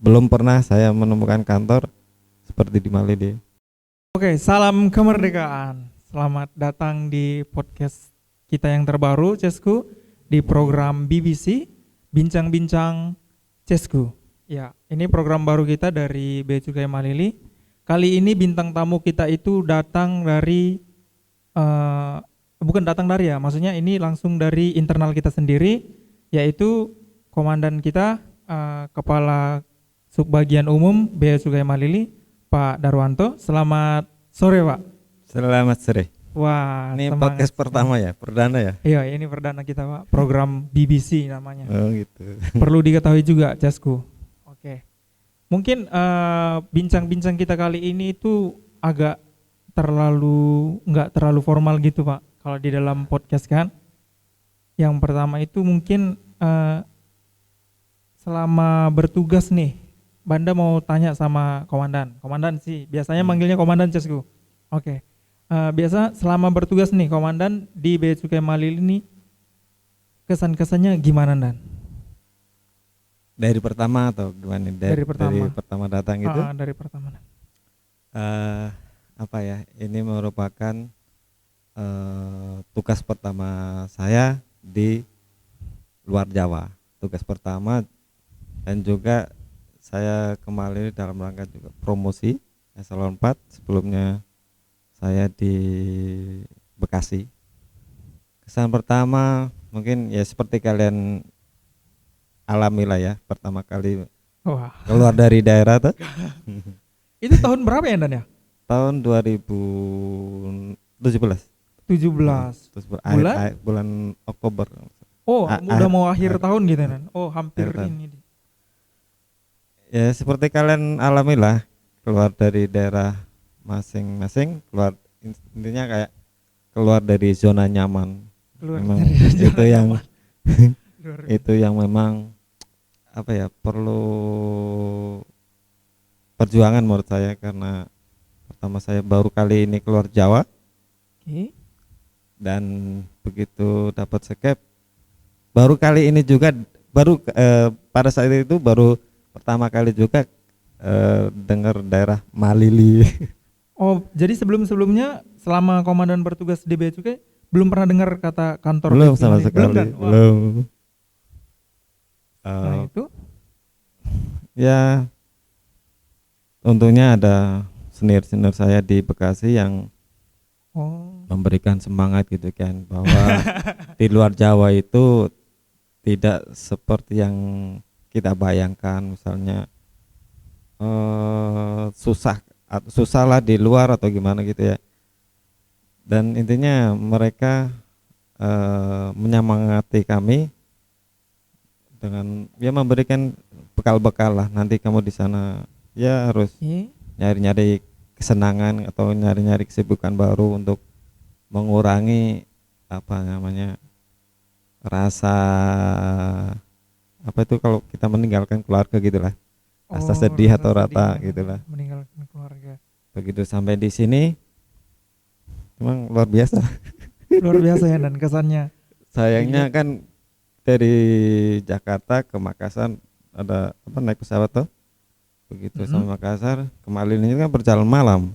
belum pernah saya menemukan kantor seperti di Malili. Oke, salam kemerdekaan. Selamat datang di podcast kita yang terbaru, Cesku, di program BBC Bincang-Bincang Cesku. Ya, ini program baru kita dari Bea Cukai Malili. Kali ini bintang tamu kita itu datang dari bukan datang dari ya, maksudnya ini langsung dari internal kita sendiri, yaitu komandan kita, Kepala Subbagian Umum Bea Cukai Malili, Pak Darwanto. Selamat sore, Pak. Selamat sore. Wah, Ini semangat. podcast pertama ya, perdana ya? Iya, ini perdana kita, Pak. Program BBC namanya. Oh gitu. Perlu diketahui juga, Jasku. Oke. Mungkin bincang-bincang kita kali ini itu agak nggak terlalu formal gitu, Pak. Kalau di dalam podcast kan. Yang pertama itu mungkin selama bertugas nih, Banda mau tanya sama komandan. Komandan sih, biasanya manggilnya komandan, Jasku. Oke. Biasa selama bertugas nih komandan di Bea Cukai Malili ini, kesan-kesannya gimana, Dan? Dari pertama atau gimana? Dari pertama. Dari pertama datang itu? Dari pertama. Apa ya? Ini merupakan tugas pertama saya di luar Jawa. Tugas pertama, dan juga saya kembali dalam rangka juga promosi eselon 4. Sebelumnya saya di Bekasi. Kesan pertama mungkin ya seperti kalian alami lah ya, pertama kali Wah. keluar dari daerah tuh. Itu tahun berapa ya, Dan ya? Tahun 2017. 17. Bulan Oktober. Oh, udah mau akhir akhir tahun gitu, Dan. Oh, hampir tahun. ini. Ya seperti kalian alami lah, keluar dari daerah masing-masing, keluar intinya kayak keluar dari zona nyaman. Keluar Memang dari itu zona yang nyaman. itu yang memang apa ya, perlu perjuangan menurut saya, karena pertama saya baru kali ini keluar Jawa. Oke. Dan begitu dapat skep baru kali ini juga, pada saat itu baru pertama kali juga dengar daerah Malili. Oh, jadi sebelum-sebelumnya selama komandan bertugas di Bea Cukai belum pernah dengar kata kantor Belum Bea sama Cukai? sekali, Dan? Wah. belum. Nah, itu Ya untungnya ada senior-senior saya di Bekasi yang memberikan semangat gitu kan, bahwa di luar Jawa itu tidak seperti yang kita bayangkan, misalnya susah lah di luar atau gimana gitu ya. Dan intinya mereka menyemangati kami dengan ya memberikan bekal-bekal lah, nanti kamu di sana ya harus nyari-nyari kesenangan atau nyari-nyari kesibukan baru untuk mengurangi apa namanya, rasa apa itu kalau kita meninggalkan keluarga gitulah, rasa sedih atau rata gitulah. Meninggalkan keluarga. Begitu sampai di sini memang luar biasa. Luar biasa ya, Dan, kesannya. Sayangnya kan dari Jakarta ke Makassar ada apa, naik pesawat tuh. Begitu sampai Makassar, kemarin ini kan perjalanan malam.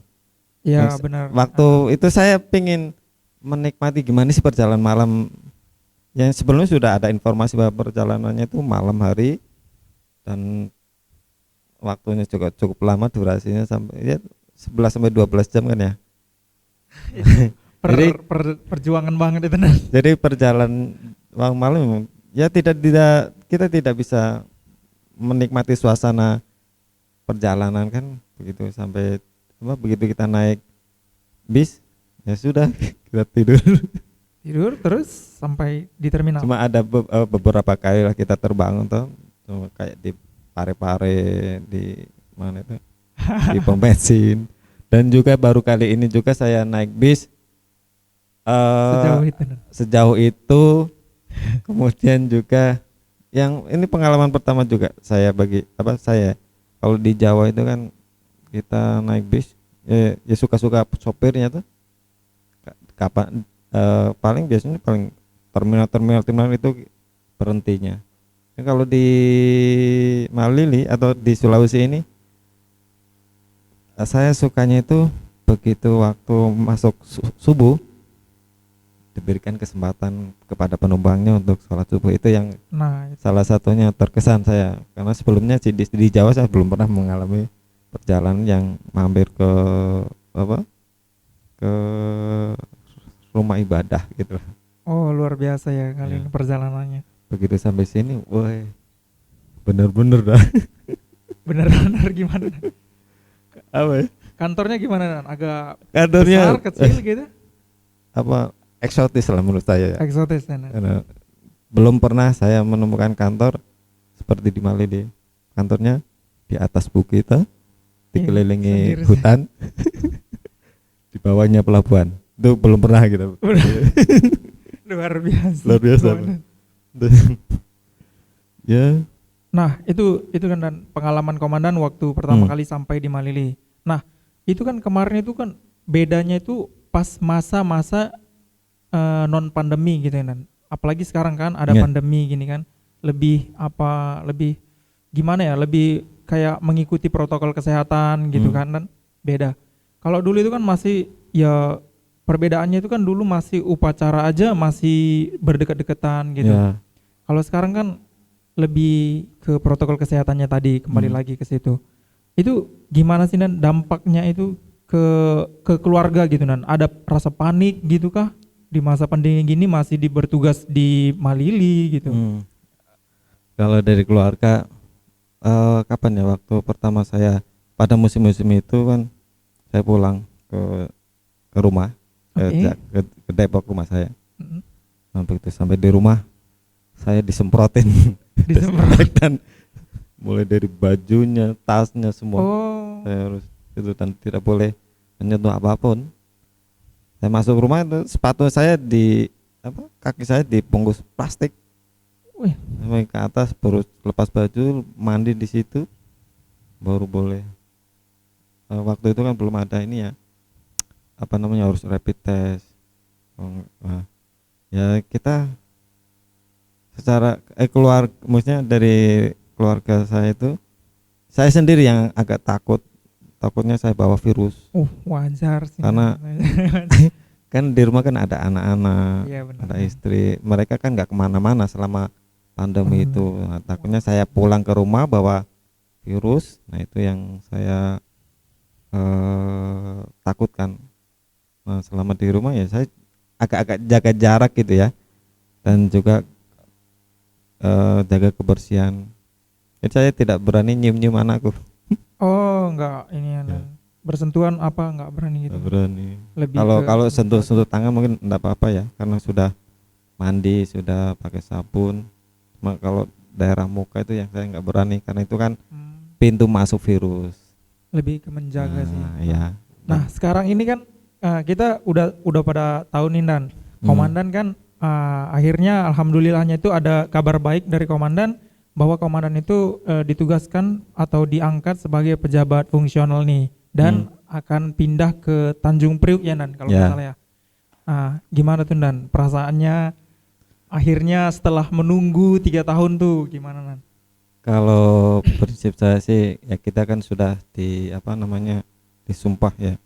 Ya, benar. Waktu itu saya pingin menikmati gimana sih perjalanan malam. Yang sebelumnya sudah ada informasi bahwa perjalanannya itu malam hari dan waktunya juga cukup lama, durasinya sampai ya 11 sampai 12 jam kan ya. Jadi perjuangan banget itu, Dan. Jadi perjalanan malam ya kita tidak bisa menikmati suasana perjalanan kan, begitu sampai begitu kita naik bis ya sudah kita tidur Terus sampai di terminal. cuma ada beberapa kali lah kita terbangun tuh, cuma kayak di Pare-Pare, di mana itu di pom bensin. Dan juga baru kali ini juga saya naik bis sejauh itu kemudian juga yang ini pengalaman pertama juga saya saya kalau di Jawa itu kan kita naik bis ya suka-suka sopirnya tuh kapan paling biasanya terminal itu berhentinya. Kalau di Malili atau di Sulawesi ini, saya sukanya itu begitu waktu masuk subuh diberikan kesempatan kepada penumpangnya untuk sholat subuh, itu yang Nah, salah satunya terkesan saya, karena sebelumnya di Jawa saya belum pernah mengalami perjalanan yang mampir ke apa ke rumah ibadah gitu. oh luar biasa ya kali Ya. ini perjalanannya. Begitu sampai sini, woi, bener-bener dah. Bener-bener gimana? Dan? Apa ya? Kantornya gimana? Dan? Agak Kantornya besar, kecil gitu? apa eksotis lah menurut saya ya. Eksotis Dan. Karena belum pernah saya menemukan kantor seperti di Malili. Kantornya di atas bukit, dikelilingi sendiri. hutan, di bawahnya pelabuhan. Itu belum pernah gitu. Luar biasa. Luar biasa, Komandan. Ya, Nah, itu kan Dan pengalaman komandan waktu pertama Hmm. kali sampai di Malili. Nah, itu kan kemarin itu kan bedanya itu pas masa-masa non pandemi gitu ya Dan. Apalagi sekarang kan ada Ya. pandemi gini kan, lebih gimana ya, lebih kayak mengikuti protokol kesehatan gitu Hmm. kan Dan. Beda. Kalau dulu itu kan masih ya perbedaannya itu kan dulu masih upacara aja masih berdekat-dekatan gitu. ya. Kalau sekarang kan lebih ke protokol kesehatannya tadi, kembali Hmm. lagi ke situ. Itu gimana sih Dan dampaknya itu ke keluarga gitu Dan? Ada rasa panik gitu kah? Di masa pandemi gini masih bertugas di Malili gitu. Hmm. Kalau dari keluarga, kapan ya waktu pertama saya pada musim-musim itu kan saya pulang ke rumah, Oke. ke Depok rumah saya. Mm-mm. Nah, begitu sampai di rumah saya disemprotin Disemprot. desinfektan, mulai dari bajunya, tasnya semua. Oh, Saya harus itu dan tidak boleh menyentuh apapun. Saya masuk rumah itu sepatu saya kaki saya dibungkus plastik wih, sampai ke atas, baru lepas baju mandi di situ baru boleh. Waktu itu kan belum ada ini ya, apa namanya, harus rapid test. Nah, ya kita secara maksudnya dari keluarga saya itu, saya sendiri yang agak takutnya saya bawa virus, wajar sih. Karena- kan di rumah kan ada anak-anak, Iya benar. ada istri, mereka kan nggak kemana-mana selama pandemi itu. Nah, takutnya saya pulang ke rumah bawa virus, nah itu yang saya takutkan. Nah, selama di rumah ya saya agak-agak jaga jarak gitu ya, dan juga jaga kebersihan. Jadi saya tidak berani nyium-nyium anakku, Oh, enggak ini ya, Ya. Dan. Bersentuhan apa enggak berani gitu. tidak berani. Lebih Kalau sentuh tangan mungkin enggak apa-apa ya, karena sudah mandi, sudah pakai sabun. Cuma kalau daerah muka itu yang saya nggak berani, karena itu kan pintu masuk virus. lebih ke menjaga sih. Ya. Nah, sekarang ini kan kita udah pada tahun ini Dan. Komandan kan akhirnya alhamdulillahnya itu ada kabar baik dari komandan bahwa komandan itu ditugaskan atau diangkat sebagai pejabat fungsional nih dan akan pindah ke Tanjung Priuk ya Dan kalau nggak Ya. salah ya. Gimana tuh Dan perasaannya akhirnya setelah menunggu 3 tahun tuh gimana Dan? Kalau prinsip saya sih ya, kita kan sudah disumpah ya,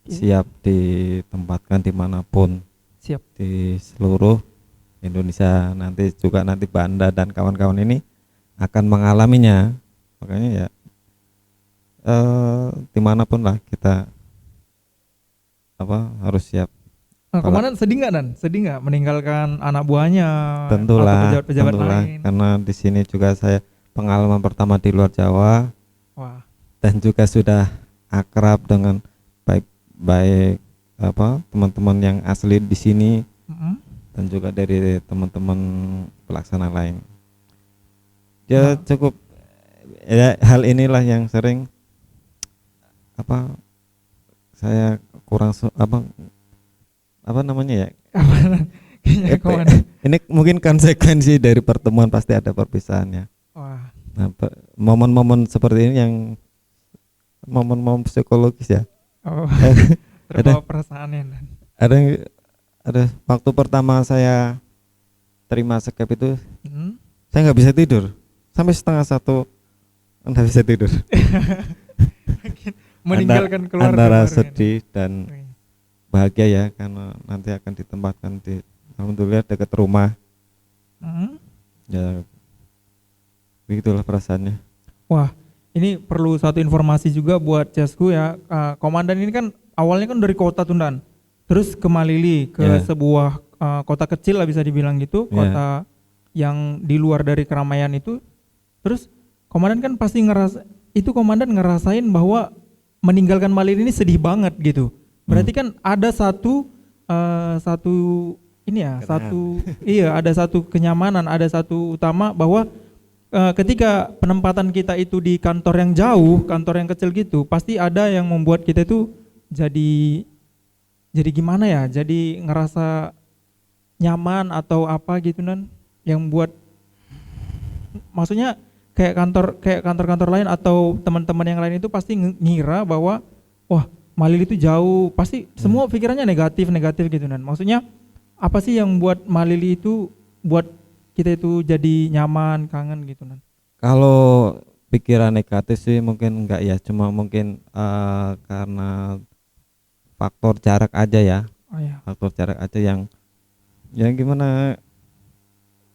siap ditempatkan dimanapun Siap. di seluruh Indonesia. Nanti Banda dan kawan-kawan ini akan mengalaminya, makanya ya dimanapun lah kita harus siap. Komandan sedih nggak Dan? Sedih nggak meninggalkan anak buahnya atau Tentulah, pejabat-pejabat lain? karena di sini juga saya pengalaman pertama di luar Jawa, Wah, dan juga sudah akrab dengan baik teman-teman yang asli di sini dan juga dari teman-teman pelaksana lain. Ya cukup ya, hal inilah yang sering saya kurang apa namanya ya, kayaknya komandan. ini mungkin konsekuensi dari pertemuan, pasti ada perpisahan ya. Wah, Nah, momen-momen seperti ini yang momen-momen psikologis ya. oh, Ada terbawa perasaannya Dan. ada waktu pertama saya terima skep itu, Hmm? saya nggak bisa tidur sampai setengah satu, nggak bisa tidur. Meninggalkan keluarga Antara baru ini. sedih dan Oke. bahagia ya, karena nanti akan ditempatkan di alhamdulillah dekat rumah. Hmm. Ya begitulah perasaannya. Wah, ini perlu satu informasi juga buat Cesku ya. Komandan ini kan awalnya kan dari kota Tundan, terus ke Malili, ke Ya. sebuah kota kecil lah bisa dibilang gitu, Ya. kota yang di luar dari keramaian itu. Terus komandan kan pasti komandan ngerasain bahwa meninggalkan Malili ini sedih banget gitu. Berarti kan ada satu ini ya, Kenangan. ada satu kenyamanan, ada satu utama bahwa ketika penempatan kita itu di kantor yang jauh, kantor yang kecil gitu, pasti ada yang membuat kita itu jadi gimana ya? Jadi ngerasa nyaman atau apa gitu nan, yang buat maksudnya kayak kantor-kantor lain atau teman-teman yang lain itu pasti ngira bahwa wah, Malili itu jauh, pasti semua pikirannya negatif gitu nan. Maksudnya apa sih yang buat Malili itu buat kita itu jadi nyaman, kangen gitu nan? Kalau pikiran negatif sih mungkin enggak ya, cuma mungkin karena faktor jarak aja ya, Oh ya. faktor jarak aja yang gimana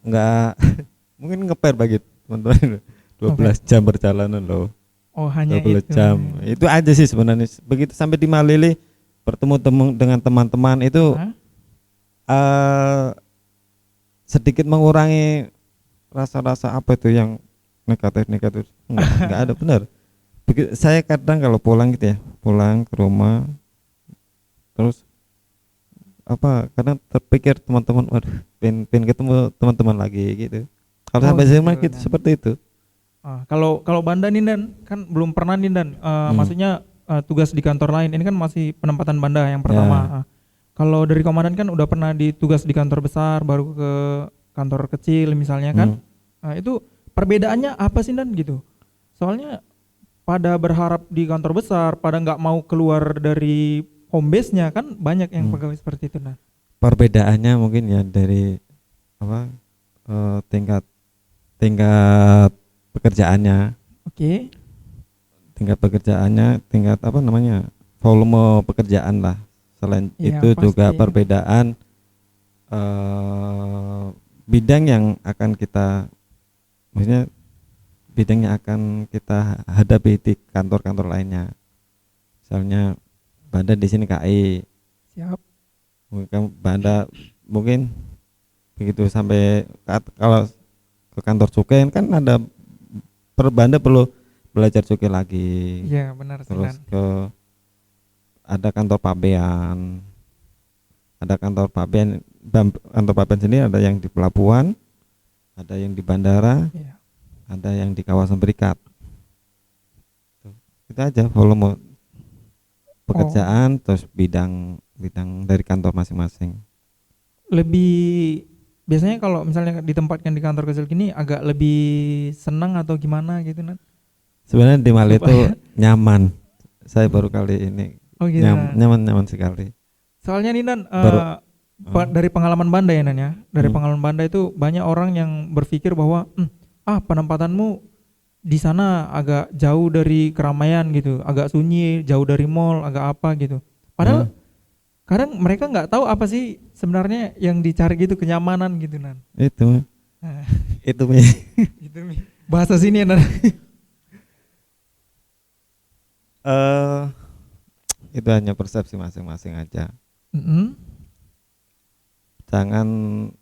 enggak mungkin ngeper bagi teman-teman 12 jam perjalanan loh. Oh hanya 12 itu. jam. Itu aja sih sebenarnya. Begitu sampai di Malili bertemu dengan teman-teman itu Hah? sedikit mengurangi rasa-rasa apa itu yang negatif enggak ada benar. Saya kadang kalau pulang gitu ya, pulang ke rumah terus kadang terpikir teman-teman, waduh pengen ketemu teman-teman lagi gitu. Kalau Oh, sampai gitu, SMA gitu Dan. seperti itu. Kalau Banda nih Dan kan belum pernah nih Dan. Maksudnya tugas di kantor lain. Ini kan masih penempatan Banda yang pertama. Kalau dari komandan kan udah pernah ditugas di kantor besar, baru ke kantor kecil misalnya kan. Itu perbedaannya apa sih Dan gitu? Soalnya pada berharap di kantor besar, pada nggak mau keluar dari home base-nya kan banyak yang pegawai seperti itu Dan. Perbedaannya mungkin ya dari tingkat pekerjaannya. Oke. Tingkat pekerjaannya, tingkat volume pekerjaan lah. Selain Iya, itu juga pasti. perbedaan bidang yang akan kita, maksudnya bidang yang akan kita hadapi di kantor-kantor lainnya. Misalnya Banda di sini KI, Siap. Banda mungkin begitu sampai kalau ke kantor cukai kan ada Banda perlu belajar cukai lagi. Iya, benar sih Terus Dan. ada kantor pabean. Kantor pabean sendiri ada yang di pelabuhan, ada yang di bandara, Iya. ada yang di kawasan berikat. Itu aja volume pekerjaan, terus bidang dari kantor masing-masing. Lebih biasanya kalau misalnya ditempatkan di kantor kecil gini agak lebih senang atau gimana gitu Nan? Sebenarnya di Mali itu nyaman. Saya baru kali ini Oh gitu. nyaman sekali. Soalnya nih Nan, Baru- dari pengalaman Banda ya Nan ya, dari pengalaman Banda itu banyak orang yang berpikir bahwa penempatanmu di sana agak jauh dari keramaian gitu, agak sunyi, jauh dari mall, agak apa gitu. Padahal kadang mereka nggak tahu apa sih sebenarnya yang dicari gitu, kenyamanan gitu Nan. Itu Nah, itu gitu Mi. Bahasa sini ya Nan. itu hanya persepsi masing-masing aja. Mm-mm. Jangan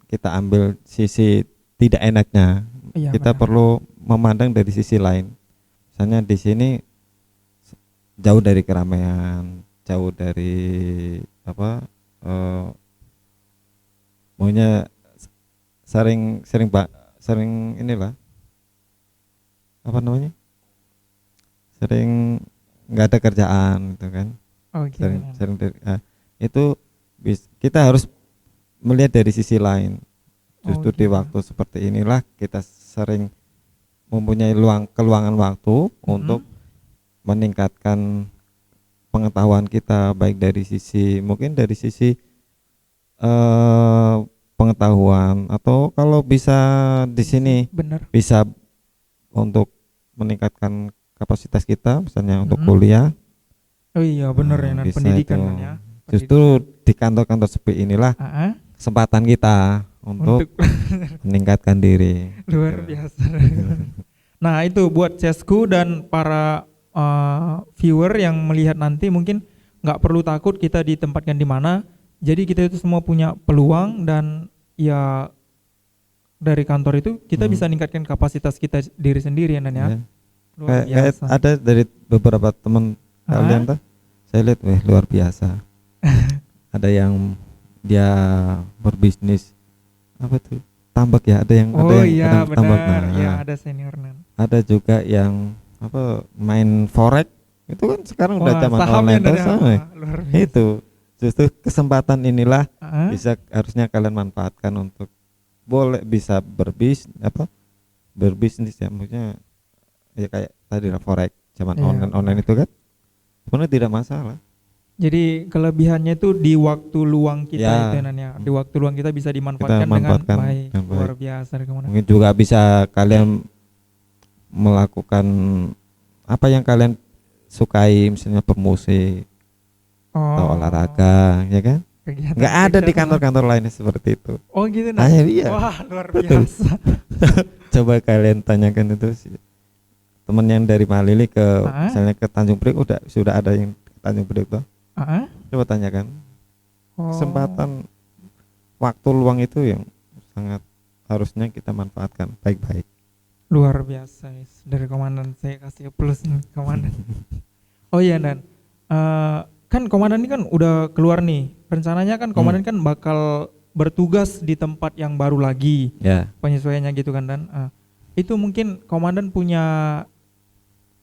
kita ambil sisi tidak enaknya. Iya, Kita benar. perlu memandang dari sisi lain. Misalnya di sini jauh dari keramaian, jauh dari maunya sering inilah sering nggak ada kerjaan gitu kan. Oke. Sering itu kita harus melihat dari sisi lain. Justru di waktu seperti inilah kita sering mempunyai keluangan waktu untuk meningkatkan pengetahuan kita, baik dari sisi pengetahuan, atau kalau bisa di sini Bener. bisa untuk meningkatkan kapasitas kita, misalnya untuk Mm-mm. kuliah. Oh iya bener ya Nan, Bisa pendidikan itu. Nan ya. Justru Pendidikan. di kantor-kantor sepi inilah Ah, kesempatan kita untuk untuk meningkatkan diri. luar Gitu. biasa. Nah itu buat Cesku dan para viewer yang melihat nanti, mungkin nggak perlu takut kita ditempatkan di mana. Jadi kita itu semua punya peluang, dan ya dari kantor itu kita bisa meningkatkan kapasitas kita diri sendiri ya Nan ya. Ya. Luar Kayak biasa. ada dari beberapa teman kalian tuh, saya lihat, weh, luar biasa. Ada yang dia berbisnis apa tuh, tambak ya, ada yang Oh iya ada tambak. benar. Nah, Ya ada senior Nan. ada juga yang apa, main forex, itu kan sekarang udah Wah, zaman sahamnya online Nan terus. ya. Wah, luar biasa. Itu justru kesempatan inilah Ah, bisa harusnya kalian manfaatkan untuk boleh bisa berbisnis ya, maksudnya ya kayak tadi lah, forex zaman Iya, online itu kan sebenarnya tidak masalah. jadi kelebihannya itu di waktu luang kita Ya, itu Nan ya. Di waktu luang kita bisa kita dimanfaatkan manfaatkan dengan baik. dengan Luar baik. biasa rekomen. Mungkin juga bisa kalian melakukan apa yang kalian sukai, misalnya bermusik atau Oh, olahraga, ya kan? kegiatan Nggak ada di seksual. kantor-kantor lainnya seperti itu. Oh gitu Ah, Nan. iya. Wah, luar Betul. biasa. Coba kalian tanyakan itu teman yang dari Malili ke Ah, misalnya ke Tanjung Priok, sudah ada yang ke Tanjung Priok tuh. ah. Coba tanyakan. Oh, Kesempatan waktu luang itu yang sangat harusnya kita manfaatkan baik-baik. luar biasa guys. Dari komandan saya kasih plus nih komandan. Oh iya Dan, kan komandan ini kan udah keluar nih. Rencananya kan komandan kan bakal bertugas di tempat yang baru lagi, Ya. penyesuaiannya gitu kan Dan. Itu mungkin komandan punya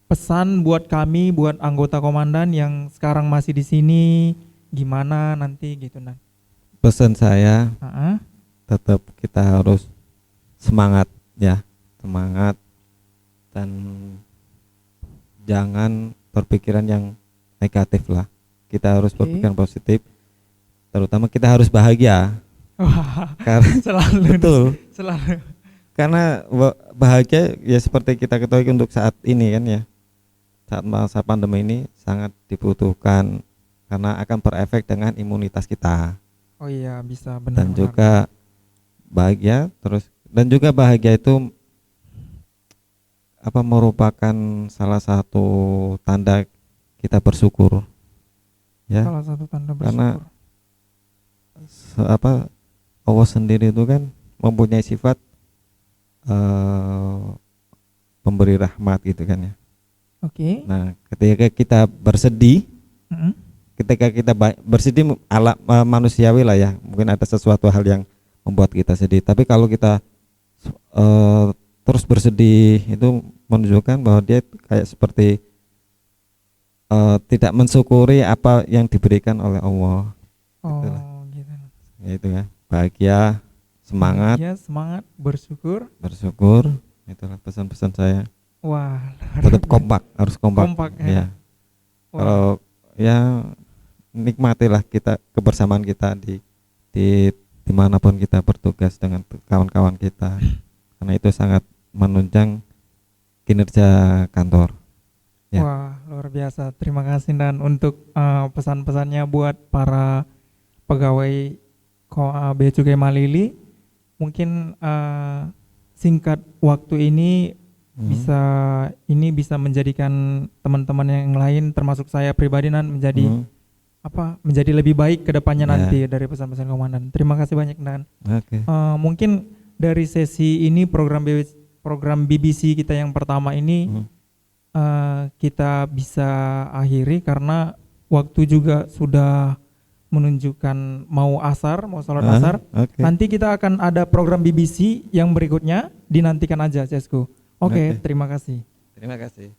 pesan buat kami, buat anggota komandan yang sekarang masih di sini, gimana nanti gitu Dan. Pesan saya Ah, tetap kita harus semangat ya, semangat, dan jangan berpikiran yang negatif lah. Kita harus Oke. berpikiran positif, terutama kita harus bahagia. Wah, Karena selalu betul, selalu. karena bahagia ya seperti kita ketahui untuk saat ini kan ya, saat masa pandemi ini sangat dibutuhkan karena akan berefek dengan imunitas kita. Oh iya bisa benar. Dan juga bahagia terus, dan juga bahagia itu apa, merupakan salah satu tanda kita bersyukur ya, salah satu tanda karena bersyukur. Allah sendiri itu kan mempunyai sifat pemberi rahmat gitu kan ya. Oke. Nah, ketika kita bersedih, Mm-mm. ketika kita bersedih ala manusiawi lah ya, mungkin ada sesuatu hal yang membuat kita sedih, tapi kalau kita terus bersedih, itu menunjukkan bahwa dia kayak seperti tidak mensyukuri apa yang diberikan oleh Allah. Itulah. Oh gitu. Ya itu ya, bahagia, semangat, Ya semangat, bersyukur. bersyukur, itulah pesan-pesan saya. Wah, Tetap kompak, harus kompak, kompak ya. ya. Wah, Kalau ya nikmatilah kita kebersamaan kita di dimanapun kita bertugas dengan kawan-kawan kita, karena itu sangat menunjang kinerja kantor. Ya. wah, luar biasa. Terima kasih Dan untuk pesan-pesannya buat para pegawai Bea Cukai Malili. Mungkin singkat waktu ini bisa menjadikan teman-teman yang lain termasuk saya pribadi Dan menjadi lebih baik ke depannya Ya. nanti dari pesan-pesan komandan. Terima kasih banyak Dan. Oke. Mungkin dari sesi ini program BBC kita yang pertama ini kita bisa akhiri karena waktu juga sudah menunjukkan mau sholat asar. Oke. Nanti kita akan ada program BBC yang berikutnya, dinantikan aja Cesku. Oke, Oke. terima kasih. Terima kasih.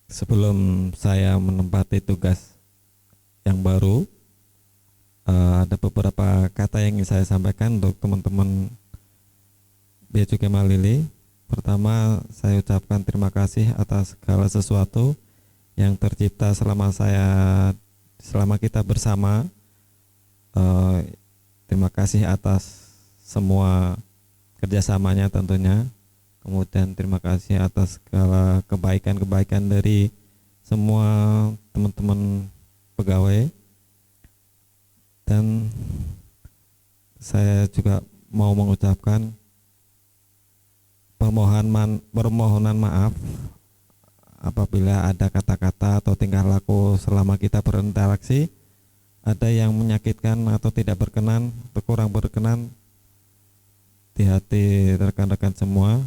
Sebelum saya menempati tugas yang baru, ada beberapa kata yang ingin saya sampaikan untuk teman-teman Bea Cukai Malili. Pertama, saya ucapkan terima kasih atas segala sesuatu yang tercipta selama kita bersama. Terima kasih atas semua kerjasamanya tentunya. Kemudian terima kasih atas segala kebaikan-kebaikan dari semua teman-teman pegawai. Dan saya juga mau mengucapkan permohonan maaf apabila ada kata-kata atau tingkah laku selama kita berinteraksi ada yang menyakitkan atau tidak berkenan atau kurang berkenan di hati rekan-rekan semua.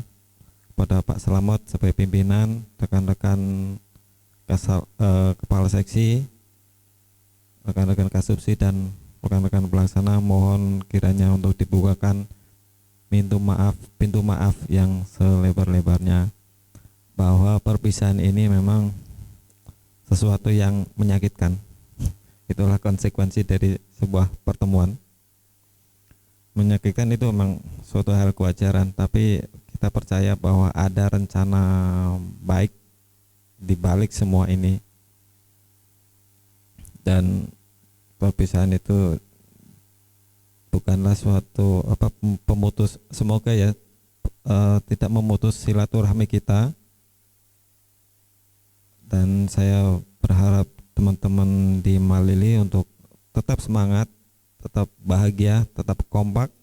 Kepada Pak Slamet sebagai pimpinan, rekan-rekan kepala seksi, rekan-rekan kasubsi dan rekan-rekan pelaksana, mohon kiranya untuk dibukakan pintu maaf yang selebar-lebarnya, bahwa perpisahan ini memang sesuatu yang menyakitkan. Itulah konsekuensi dari sebuah pertemuan. Menyakitkan itu memang suatu hal kewajaran, tapi kita percaya bahwa ada rencana baik di balik semua ini. Dan perpisahan itu bukanlah suatu pemutus, semoga ya tidak memutus silaturahmi kita. Dan saya berharap teman-teman di Malili untuk tetap semangat, tetap bahagia, tetap kompak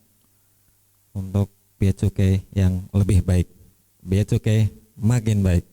untuk Bea Cukai yang lebih baik. Bea Cukai makin baik.